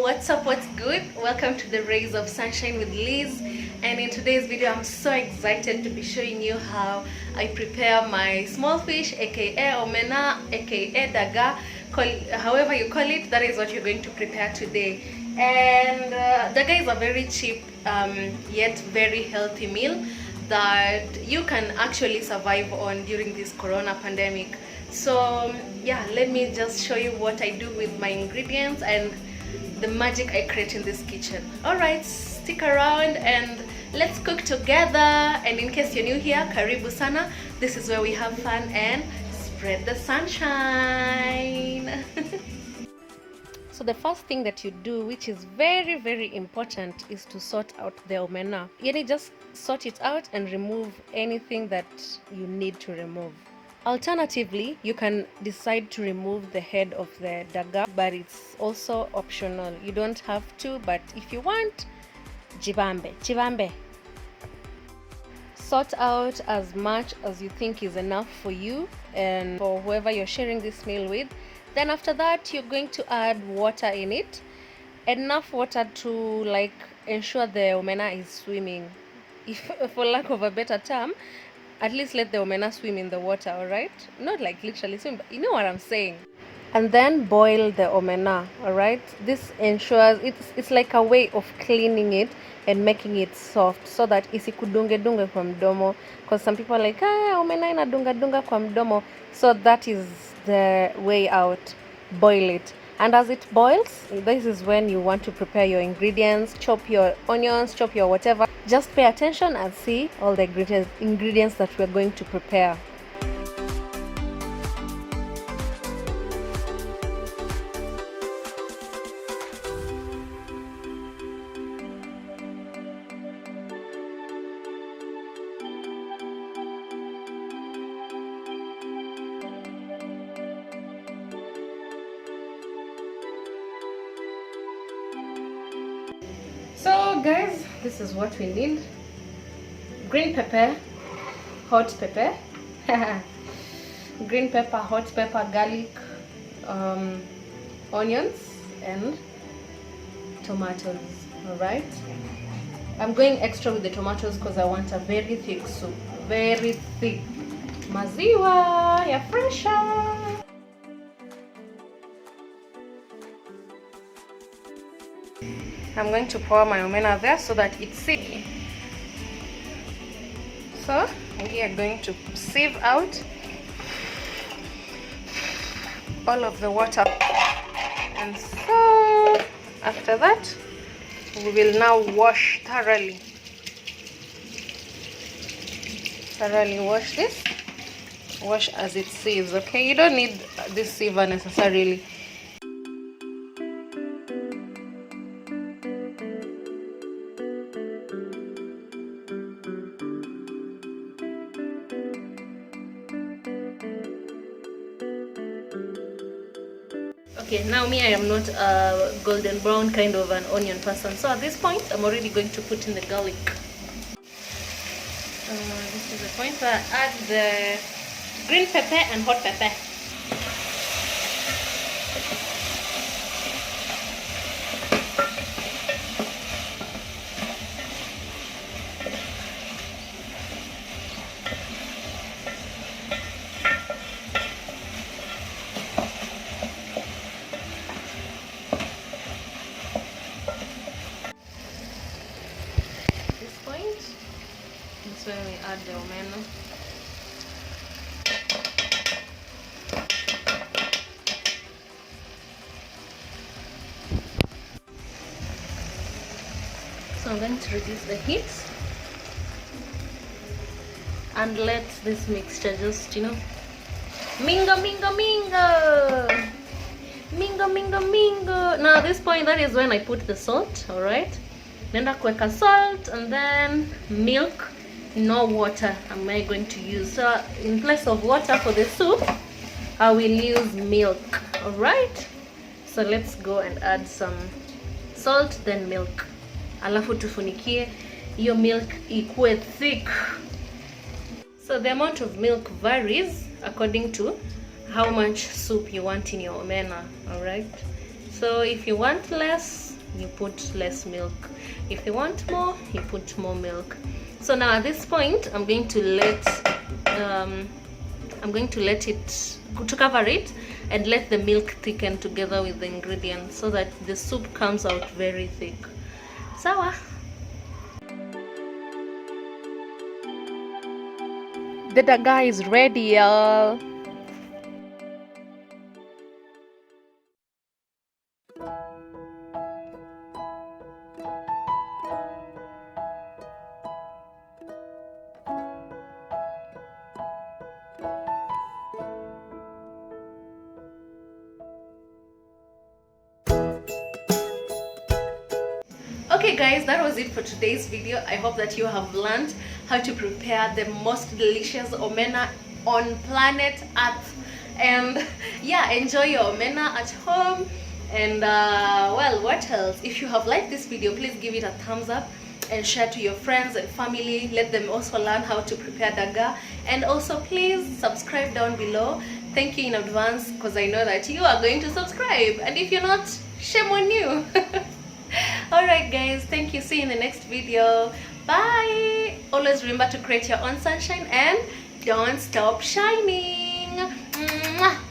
what's up, what's good? Welcome to the Rays of Sunshine with Liz, and in today's video I'm so excited to be showing you how I prepare my small fish, aka omena, aka daga, however you call it. That is what you're going to prepare today. And daga is a very cheap yet very healthy meal that you can actually survive on during this corona pandemic. So yeah, let me just show you what I do with my ingredients and the magic I create in this kitchen. Alright, stick around and let's cook together. And in case you're new here, karibu sana. This is where we have fun and spread the sunshine. So the first thing that you do, which is very very important, is to sort out the omena. You just sort it out and remove anything that you need to remove. Alternatively, you can decide to remove the head of the daga, but it's also optional. You don't have to, but if you want, jibambe. Sort out as much as you think is enough for you and for whoever you're sharing this meal with. Then after that, you're going to add water in it. Enough water to ensure the omena is swimming. If for lack of a better term, at least let the omena swim in the water, alright? Not like literally swim, but you know what I'm saying. And then boil the omena, alright? This ensures it's like a way of cleaning it and making it soft so that isikudunge kwa mdomo, because some people are like, omena inadunga kwa mdomo. So that is the way out. Boil it. And as it boils, this is when you want to prepare your ingredients. Chop your onions, chop your whatever. Just pay attention and see all the ingredients that we're going to prepare. So guys, this is what we need: green pepper, hot pepper, green pepper, hot pepper, garlic, onions and tomatoes. Alright, I'm going extra with the tomatoes because I want a very thick soup, very thick. Maziwa ya fresha. I'm going to pour my omena there so that it's sieve. So we are going to sieve out all of the water, and so after that we will now wash thoroughly wash this. Wash as it sieves. Okay, you don't need this siever necessarily. Okay, now me, I am not a golden brown kind of an onion person, so at this point I'm already going to put in the garlic. This is the point where I add the green pepper and hot pepper. That's where we add the omena. So I'm going to reduce the heat and let this mixture just, mingle. Now at this point, that is when I put the salt. Alright, nenda kuweka salt and then milk. No water am I going to use, so in place of water for the soup I will use milk. Alright, so let's go and add some salt, then milk, alafu tufunikie hiyo milk ikuwe thick. So the amount of milk varies according to how much soup you want in your omena. Alright, so if you want less, you put less milk. If you want more, you put more milk. So now at this point, I'm going to let it to cover it and let the milk thicken together with the ingredients so that the soup comes out very thick. Sawa. The daga is ready, y'all. Okay guys, that was it for today's video. I hope that you have learned how to prepare the most delicious omena on planet Earth. And yeah, enjoy your omena at home. And well, what else? If you have liked this video, please give it a thumbs up and share to your friends and family. Let them also learn how to prepare daga. And also please subscribe down below. Thank you in advance because I know that you are going to subscribe. And if you're not, shame on you. Alright guys, thank you. See you in the next video. Bye. Always remember to create your own sunshine and don't stop shining. Mwah.